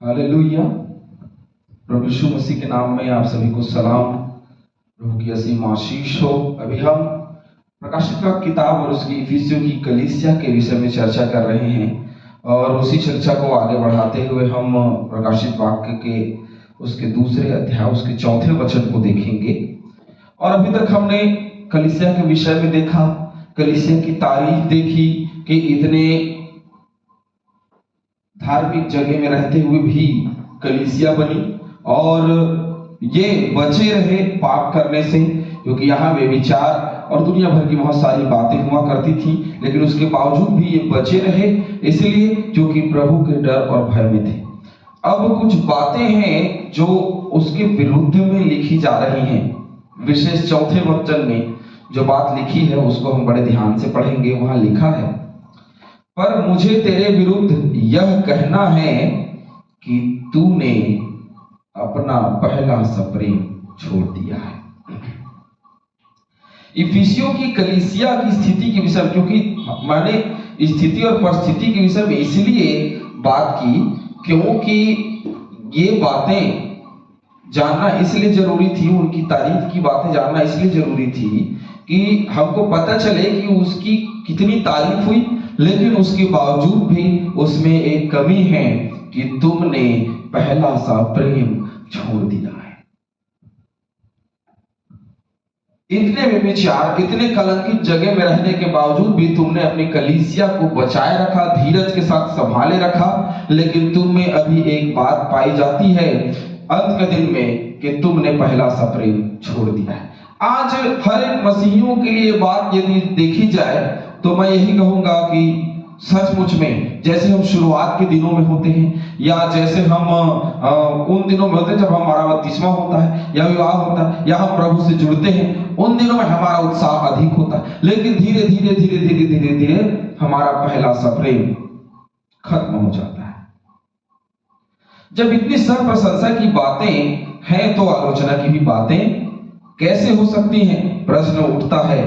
Hallelujah. प्रभु यीशु मसीह के नाम में आप सभी को सलाम। प्रभु की असीम आशीष हो। अभी हम प्रकाशित वाक्य किताब और उसकी इफिसियों की कलीसिया के विषय में चर्चा कर रहे हैं और उसी चर्चा को आगे बढ़ाते हुए हम प्रकाशित वाक्य के उसके दूसरे अध्याय उसके चौथे वचन को देखेंगे। और अभी तक हमने कलीसिया के विषय में देखा, कलीसिया की तारीफ देखी कि इतने धार्मिक जगह में रहते हुए भी कलीसिया बनी और ये बचे रहे पाप करने से, क्योंकि यहाँ व्यभिचार और दुनिया भर की बहुत सारी बातें हुआ करती थी, लेकिन उसके बावजूद भी ये बचे रहे इसलिए क्योंकि प्रभु के डर और भय में थे। अब कुछ बातें हैं जो उसके विरुद्ध में लिखी जा रही हैं। विशेष चौथे वचन में जो बात लिखी है उसको हम बड़े ध्यान से पढ़ेंगे। वहां लिखा है, पर मुझे तेरे विरुद्ध यह कहना है कि तूने अपना पहला सा प्रेम छोड़ दिया है। इफिसियों की कलीसिया की स्थिति के विषय, क्योंकि मैंने स्थिति और परिस्थिति के विषय में इसलिए बात की क्योंकि ये बातें जानना इसलिए जरूरी थी, उनकी तारीफ की बातें जानना इसलिए जरूरी थी कि हमको पता चले कि उसकी कितनी तारीफ हुई, लेकिन उसके बावजूद भी उसमें एक कमी है कि तुमने पहला सा प्रेम छोड़ दिया है। इतने व्यभिचार, इतने कलंकित जगह में रहने के बावजूद भी तुमने अपनी कलीसिया को बचाए रखा, धीरज के साथ संभाले रखा, लेकिन तुम में अभी एक बात पाई जाती है अंत के दिन में कि तुमने पहला सा प्रेम छोड़ दिया है। आज हर एक मसीहियों के लिए बात यदि देखी जाए तो मैं यही कहूंगा कि सचमुच में जैसे हम शुरुआत के दिनों में होते हैं या जैसे हम उन दिनों में होते हैं जब हमारा बपतिस्मा होता है या विवाह होता है या हम प्रभु से जुड़ते हैं, उन दिनों में हमारा उत्साह अधिक होता है, लेकिन धीरे धीरे धीरे धीरे धीरे धीरे हमारा पहला सा प्रेम खत्म हो जाता है। जब इतनी सब प्रशंसा की बातें हैं तो आलोचना की भी बातें कैसे हो सकती हैं? प्रश्न उठता है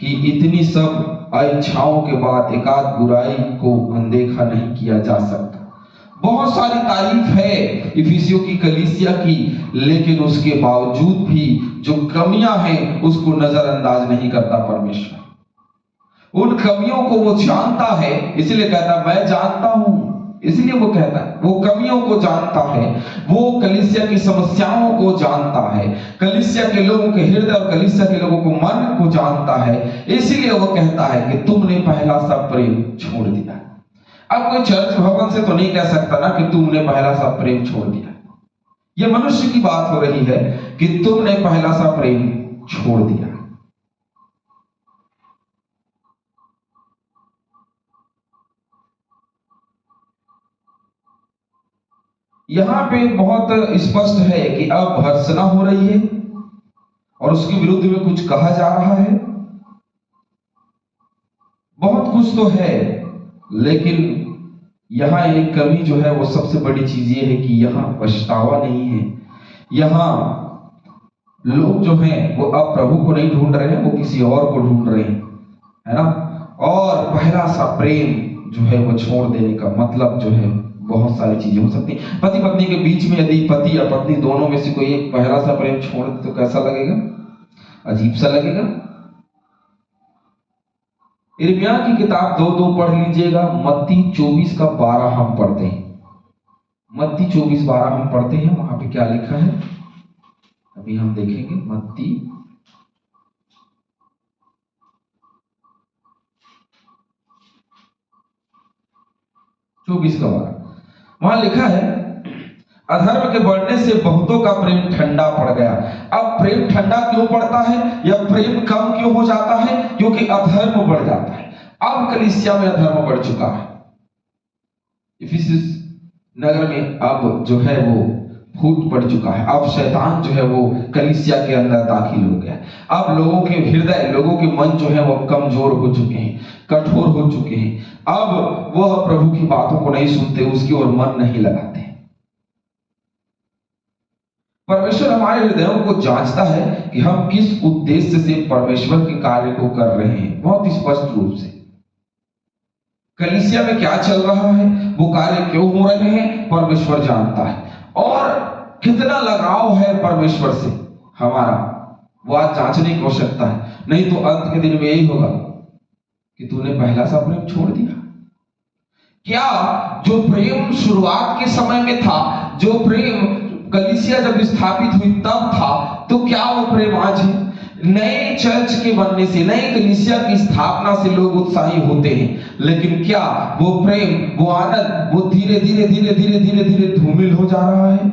कि इतनी सब इच्छाओं के बाद एकाध बुराई को अनदेखा नहीं किया जा सकता। बहुत सारी तारीफ है इफिसियों की कलीसिया की, लेकिन उसके बावजूद भी जो कमियां हैं उसको नजरअंदाज नहीं करता परमेश्वर। उन कमियों को वो जानता है, इसलिए कहता मैं जानता हूं, इसलिए वो कहता है वो कमियों को जानता है, वो कलीसिया की समस्याओं को जानता है, कलीसिया के लोगों के हृदय और कलीसिया के लोगों को मन को जानता है, इसलिए वो कहता है कि तुमने पहला सा प्रेम छोड़ दिया। अब कोई चर्च भवन से तो नहीं कह सकता ना कि तुमने पहला सा प्रेम छोड़ दिया। ये मनुष्य की बात हो रही है कि तुमने पहला सा प्रेम छोड़ दिया। यहां पे बहुत स्पष्ट है कि अब भर्त्सना हो रही है और उसके विरुद्ध में कुछ कहा जा रहा है। बहुत कुछ तो है, लेकिन यहां एक कमी जो है वो सबसे बड़ी चीज ये है कि यहां पछतावा नहीं है। यहां लोग जो हैं वो अब प्रभु को नहीं ढूंढ रहे हैं, वो किसी और को ढूंढ रहे हैं, है ना। और पहला सा प्रेम जो है वो छोड़ देने का मतलब जो है बहुत सारी चीजें हो सकती हैं। पति पत्नी के बीच में यदि पति या पत्नी दोनों में से कोई एक पहला सा प्रेम छोड़ दे तो कैसा लगेगा? अजीब सा लगेगा। यिर्मयाह की किताब 2:2 पढ़ लीजिएगा। मत्ती 24:12 हम पढ़ते हैं। मत्ती 24:12 हम पढ़ते हैं। वहां पे क्या लिखा है अभी हम देखेंगे। मत्ती 24:12 वहां लिखा है, अधर्म के बढ़ने से बहुतों का प्रेम ठंडा पड़ गया। अब प्रेम ठंडा क्यों पड़ता है या प्रेम कम क्यों हो जाता है? क्योंकि अधर्म बढ़ जाता है। अब कलीसिया में अधर्म बढ़ चुका है। इफिसुस नगर में अब जो है वो फूट पड़ चुका है। अब शैतान जो है वो कलीसिया के अंदर दाखिल हो गया। अब लोगों के हृदय, लोगों के मन जो है वो कमजोर हो चुके हैं, कठोर हो चुके हैं। अब वह प्रभु की बातों को नहीं सुनते, उसकी ओर मन नहीं लगाते। परमेश्वर हमारे हृदयों को जांचता है कि हम किस उद्देश्य से परमेश्वर के कार्य को कर रहे हैं, बहुत स्पष्ट रूप से। कलीसिया में क्या चल रहा है वो कार्य क्यों हो रहे हैं परमेश्वर जानता है, और कितना लगाव है परमेश्वर से हमारा, वो आज जांचने की आवश्यकता है। नहीं तो अंत के दिन में यही होगा कि तूने पहला सा प्रेम छोड़ दिया। क्या जो प्रेम शुरुआत के समय में था, जो प्रेम कलीसिया जब स्थापित हुई तब था, तो क्या वो प्रेम आज है? नए चर्च के बनने से, नए कलीसिया की स्थापना से लोग उत्साही होते हैं, लेकिन क्या वो प्रेम, वो आनंद, वो धीरे धीरे धीरे धीरे धीरे धीरे धूमिल हो जा रहा है?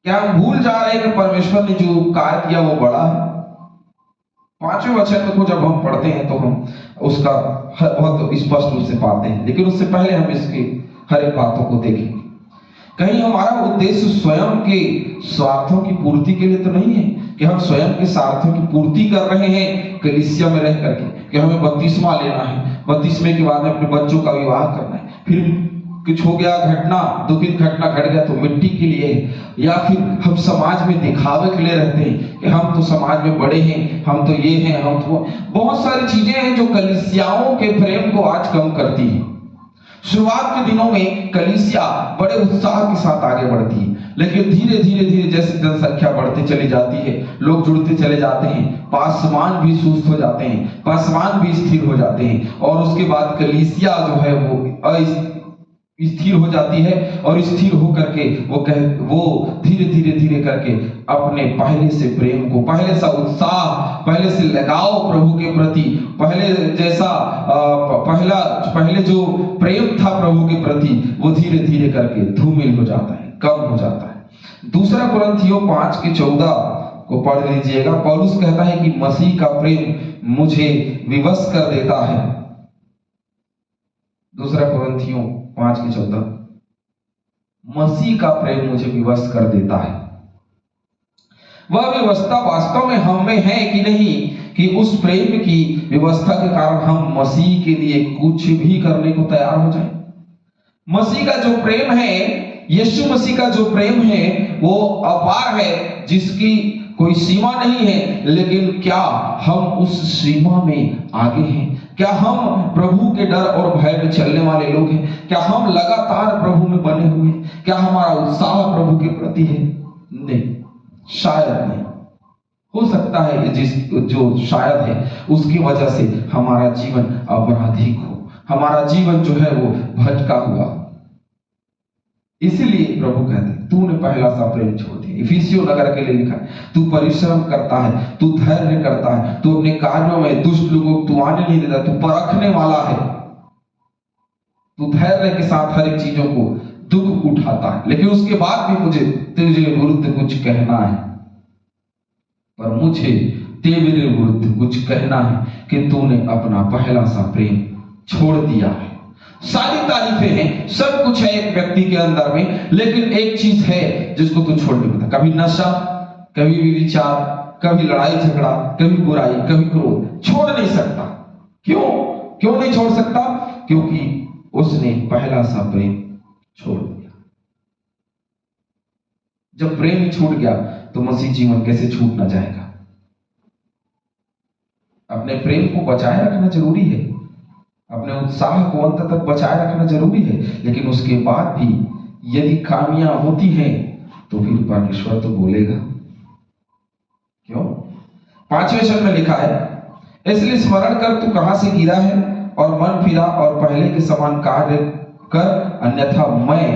क्या हम भूल जा रहे हैं कि परमेश्वर ने जो कार्य किया वो बड़ा है? 5वें वचन को जब हम पढ़ते हैं तो हम उसका बहुत स्पष्ट रूप से पाते हैं, लेकिन उससे पहले हम इसकी हर एक बातों को देखेंगे। कहीं हमारा उद्देश्य स्वयं के स्वार्थों की पूर्ति के लिए तो नहीं है कि हम स्वयं के स्वार्थों की पूर्ति कर रहे हैं कलीसिया में रह करके, कि हमें बपतिस्मा लेना है, बपतिस्मे के बाद में अपने बच्चों का विवाह करना है, फिर कुछ हो गया घटना, दुखित घटना घट गया तो मिट्टी के लिए, या फिर हम समाज में दिखावे के लिए रहते हैं कि हम तो समाज में बड़े हैं, हम तो ये हैं, हम तो बहुत सारी चीजें हैं जो कलीसियाओं के प्रेम को आज कम करती है। शुरुआत के दिनों में कलीसिया बड़े उत्साह के साथ आगे बढ़ती है, लेकिन धीरे धीरे धीरे जैसे जनसंख्या बढ़ती चली जाती है, लोग जुड़ते चले जाते हैं, पासवान भी सुस्त हो जाते हैं, पासवान भी स्थिर हो जाते हैं, और उसके बाद कलीसिया जो है वो स्थिर हो जाती है, और स्थिर होकर के वो धीरे धीरे धीरे करके अपने पहले से प्रेम को, पहले सा उत्साह, पहले से लगाव प्रभु के प्रति, पहले जैसा पहले जो प्रेम था प्रभु के प्रति, वो धीरे धीरे करके धूमिल हो जाता है, कम हो जाता है। दूसरा कुरिन्थियों 5:14 को पढ़ लीजिएगा। पौलुस कहता है कि मसीह का प्रेम मुझे विवश कर देता है। दूसरा कुरिन्थियों 5:14, मसीह का प्रेम मुझे विवश कर देता है। वह व्यवस्था वास्तव में हम में है कि नहीं कि उस प्रेम की व्यवस्था के कारण हम मसीह के लिए कुछ भी करने को तैयार हो जाए। मसीह का जो प्रेम है, यीशु मसीह का जो प्रेम है, वो अपार है, जिसकी कोई सीमा नहीं है। लेकिन क्या हम उस सीमा में आगे हैं? क्या हम प्रभु के डर और भय में चलने वाले लोग हैं? क्या हम लगातार प्रभु में बने हुए हैं? क्या हमारा उत्साह प्रभु के प्रति है? नहीं, शायद नहीं। हो सकता है जो शायद है उसकी वजह से हमारा जीवन अपराधिक हो, हमारा जीवन जो है वो भटका हुआ। इसलिए प्रभु कहते हैं तूने पहला सा प्रेम छोड़ दिया। इफिसियों नगर के लिए लिखा है, तू परिश्रम करता है, तू धैर्य करता है, तू अपने कार्यों में दुष्ट लोगों को तू आने नहीं देता, तू परखने वाला है, तू धैर्य के साथ हर एक चीजों को दुख उठाता है। लेकिन उसके बाद भी मुझे तेरे विरुद्ध कुछ कहना है, पर मुझे तेरे विरुद्ध कुछ कहना है कि तूने अपना पहला सा प्रेम छोड़ दिया है। सारी तारीफें हैं, सब कुछ है एक व्यक्ति के अंदर में, लेकिन एक चीज है जिसको तू छोड़ नहीं पाता। कभी नशा, कभी विचार, कभी लड़ाई झगड़ा, कभी बुराई, कभी क्रोध, छोड़ नहीं सकता। क्यों नहीं छोड़ सकता? क्योंकि उसने पहला सा प्रेम छोड़ दिया। जब प्रेम ही छूट गया तो मसीह जीवन कैसे छूट ना जाएगा? अपने प्रेम को बचाए रखना जरूरी है, अपने उत्साह को अंत तक बचाए रखना जरूरी है, लेकिन उसके बाद भी यदि खामियां होती हैं तो फिर परमेश्वर तो बोलेगा। क्यों? 5वें वचन में लिखा है, इसलिए स्मरण कर तू कहां से गिरा है और मन फिरा और पहले के समान कार्य कर, अन्यथा मैं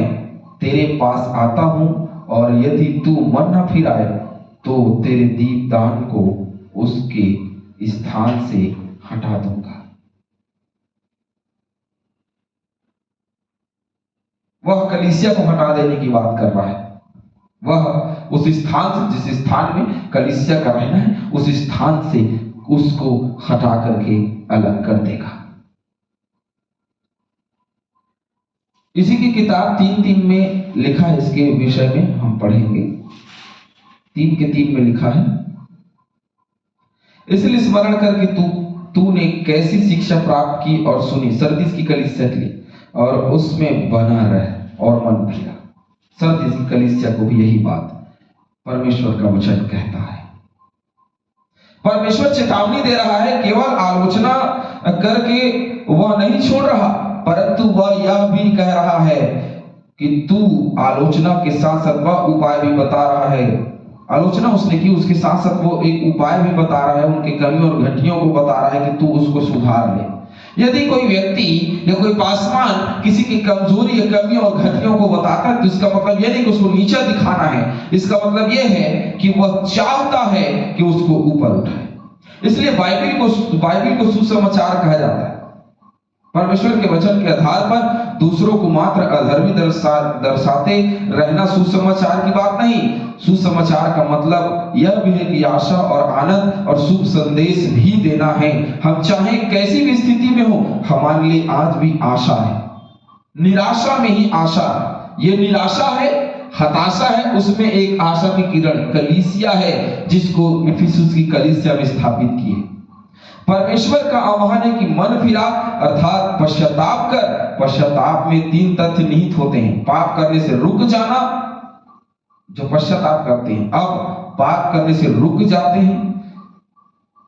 तेरे पास आता हूं और यदि तू मन न फिराए तो तेरे दीपदान को उसके स्थान से हटा दूंगा। वह कलीसिया को हटा देने की बात कर रहा है। वह उस स्थान से, जिस स्थान में कलीसिया का रहना है, उस स्थान से उसको हटा करके अलग कर देगा। इसी की किताब 3:3 में लिखा है, इसके विषय में हम पढ़ेंगे। 3:3 में लिखा है, इसलिए स्मरण कर कि तूने कैसी शिक्षा प्राप्त की और सुनी, सरदीस की कलीसिया के लिए, और उसमें बना रह और मन फिरा। सरदीस की कलीसिया को भी यही बात परमेश्वर का वचन कहता है। परमेश्वर चेतावनी दे रहा है, केवल आलोचना करके वह नहीं छोड़ रहा, परंतु वह यह भी कह रहा है कि तू आलोचना के साथ साथ वह उपाय भी बता रहा है। आलोचना उसने की, उसके साथ साथ वो एक उपाय भी बता रहा है, उनके कमियों और घटियों को बता रहा है कि तू उसको सुधार ले। यदि कोई व्यक्ति या कोई पासवान किसी की कमजोरी या कमियों और घटियों को बताता है तो इसका मतलब यह नहीं कि उसको नीचा दिखाना है, इसका मतलब यह है कि वह चाहता है कि उसको ऊपर उठाए। इसलिए बाइबिल को सुसमाचार कहा जाता है। परमेश्वर के वचन के आधार पर दूसरों को मात्र अधर्मी दर्शाते रहना सुसमाचार की बात नहीं। सुसमाचार का मतलब यह भी है कि आशा और आनंद और शुभ संदेश भी देना है। हम चाहे कैसी भी स्थिति में हो, हमारे लिए आज भी आशा है। निराशा में ही आशा, ये निराशा है, हताशा है, उसमें एक आशा की किरण कलीसिया है, जिसको इफिसुस की कलीसिया में स्थापित की है। परमेश्वर का आह्वान है कि मन फिरा अर्थात पश्चाताप कर। पश्चाताप में 3 तथ्य निहित होते हैं। पाप करने से रुक जाना, जो पश्चाताप करते हैं अब पाप करने से रुक जाते हैं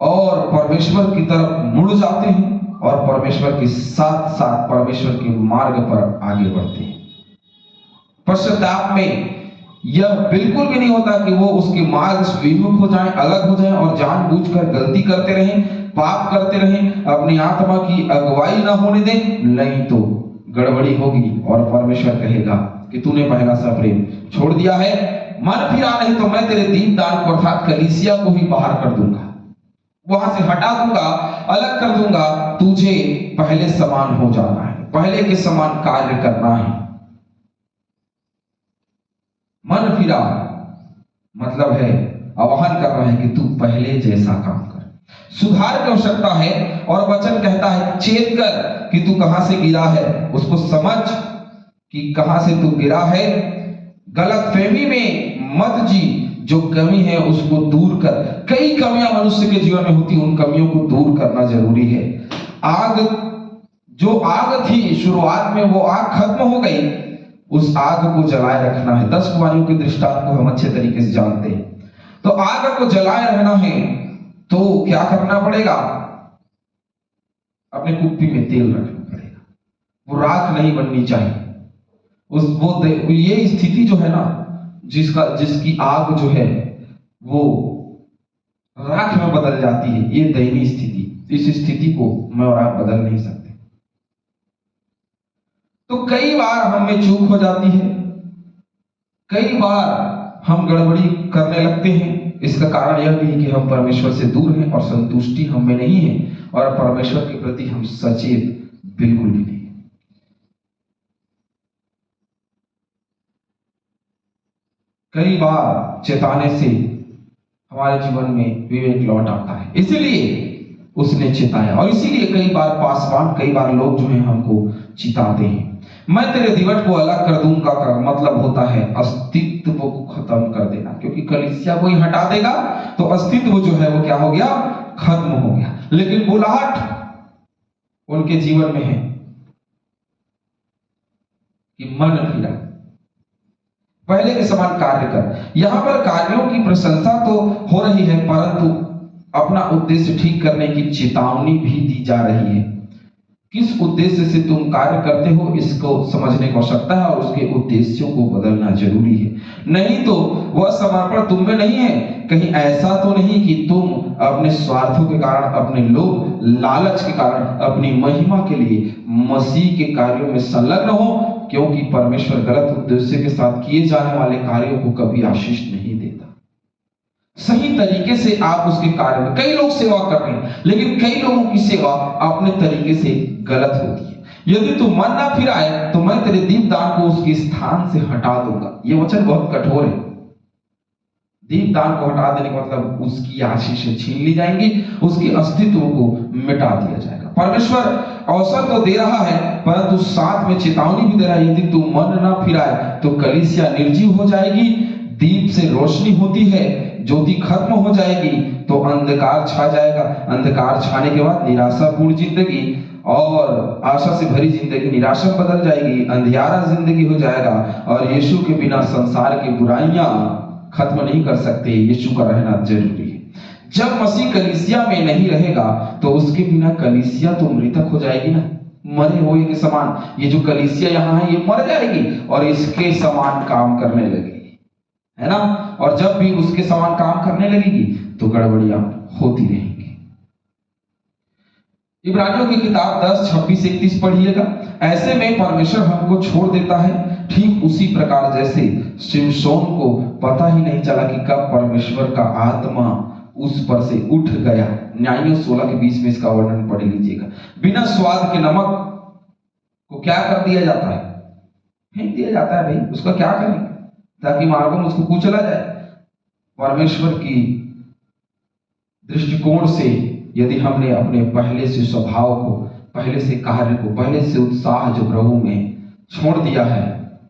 और परमेश्वर की तरफ मुड़ जाते हैं और परमेश्वर के साथ साथ परमेश्वर के मार्ग पर आगे बढ़ते हैं। पश्चाताप में यह बिल्कुल भी नहीं होता कि वो उसके मार्ग से विमुख हो जाएं, अलग हो जाएं और जानबूझकर गलती करते रहें, पाप करते रहें, अपनी आत्मा की अगुवाई ना होने दें, नहीं तो गड़बड़ी होगी और परमेश्वर कहेगा कि तूने पहला सा प्रेम छोड़ दिया है। मन फिरा नहीं तो मैं तेरे दीपदान को अर्थात कलीसिया को ही बाहर कर दूंगा, वहां से हटा दूंगा, अलग कर दूंगा। तुझे पहले समान हो जाना है, पहले के समान कार्य करना है। मन फिरा मतलब है आह्वान कर रहा है कि तू पहले जैसा काम कर। सुधार की आवश्यकता है और वचन कहता है चेत कर कि तू कहां से गिरा है, उसको समझ कि कहां से तू गिरा है। गलतफहमी में मत जी, जो कमी है उसको दूर कर। कई कमियां मनुष्य के जीवन में होती, उन कमियों को दूर करना जरूरी है। जो आग थी शुरुआत में, वो आग खत्म हो गई, उस आग को जलाए रखना है। 10 कुंवारियों के दृष्टांत को हम अच्छे तरीके से जानते हैं। तो आग को जलाए रहना है तो क्या करना पड़ेगा? अपने कुप्पी में तेल रखना पड़ेगा, वो राख नहीं बननी चाहिए। ये स्थिति जो है ना, जिसकी आग जो है वो राख में बदल जाती है, ये दयनीय स्थिति, इस स्थिति को मैं और आप बदल नहीं सकते। तो कई बार हमें चूक हो जाती है, कई बार हम गड़बड़ी करने लगते हैं। इसका कारण यह भी है कि हम परमेश्वर से दूर हैं और संतुष्टि हम में नहीं है और परमेश्वर के प्रति हम सचेत बिल्कुल भी नहीं। कई बार चेताने से हमारे जीवन में विवेक लौट आता है, इसीलिए उसने चिताया। और इसीलिए कई बार पासवान, कई बार लोग जो हैं हमको चिताते हैं। मैं तेरे दिवट को अलग कर दूंगा का मतलब होता है अस्तित्व को खत्म कर देना, क्योंकि कलीसिया को ही हटा देगा तो अस्तित्व जो है वो क्या हो गया? खत्म हो गया। लेकिन बुलाहट उनके जीवन में है कि मन फिरा, पहले के समान कार्य कर। यहां पर कार्यों की प्रशंसा तो हो रही है, परंतु अपना उद्देश्य ठीक करने की चेतावनी भी दी जा रही है। किस उद्देश्य से तुम कार्य करते हो, इसको समझने की आवश्यकता है और उसके उद्देश्यों को बदलना जरूरी है। नहीं तो वह समर्पण तुम में नहीं है। कहीं ऐसा तो नहीं कि तुम अपने स्वार्थों के कारण, अपने लोभ लालच के कारण, अपनी महिमा के लिए मसीह के कार्यों में संलग्न हो, क्योंकि परमेश्वर गलत उद्देश्य के साथ किए जाने वाले कार्यों को कभी आशीष नहीं देता। सही तरीके से आप उसके कार्य में, कई लोग सेवा कर रहे हैं लेकिन कई लोगों की सेवा अपने तरीके से गलत होती है। यदि तू मन ना फिराए तो मैं तेरे दीपदान को उसके स्थान से हटा दूंगा। ये वचन बहुत कठोर है। दीपदान को हटा देने का मतलब उसकी आशीषें छीन ली जाएंगी, उसके अस्तित्व को मिटा दिया जाएगा। परमेश्वर अवसर तो दे रहा है, परंतु साथ में चेतावनी भी दे रहा है, यदि तू मन ना फिराए तो कलीसिया निर्जीव हो जाएगी। दीप से रोशनी होती है, ज्योति खत्म हो जाएगी तो अंधकार छा जाएगा। अंधकार छाने के बाद निराशापूर्ण जिंदगी और आशा से भरी जिंदगी निराशा बदल जाएगी, अंधियारा जिंदगी हो जाएगा। और यीशु के बिना संसार की बुराइयां खत्म नहीं कर सकते। यीशु का रहना जरूरी है। जब मसीह कलीसिया में नहीं रहेगा तो उसके बिना कलीसिया तो मृतक हो जाएगी ना। मरे हुए के समान। ये जो कलीसिया यहाँ है ये मर जाएगी और इसके समान काम करने लगेगी, है ना। और जब भी उसके समान काम करने लगेगी तो गड़बड़ियां होती रहेंगी। इब्रानियों की किताब 10:26-31 पढ़िएगा। ऐसे में परमेश्वर हमको छोड़ देता है, ठीक उसी प्रकार जैसे शिमशोन को पता ही नहीं चला कि कब परमेश्वर का आत्मा उस पर से उठ गया। न्यायों 16:20 में इसका वर्णन पढ़ लीजिएगा। बिना स्वाद के नमक को क्या कर दिया जाता है? फेंक दिया जाता है भाई, उसका क्या करेंगे, ताकि मार्गों में उसको कुचला जाए। परमेश्वर की दृष्टिकोण से यदि हमने अपने पहले से स्वभाव को, पहले से कार्य को, पहले से उत्साह जो प्रभु में छोड़ दिया है,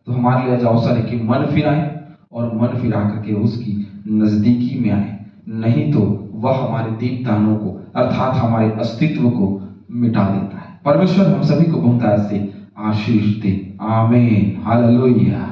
तो हमारे लिए अवसर है कि मन फिराएं और मन फिरा करके उसकी नजदीकी में आए। नहीं तो वह हमारे दीपदानों को अर्थात हमारे अस्तित्व को मिटा देता है। परमेश्वर हम सभी को बहुतायत से आशीष दे। आमीन, हालेलुया।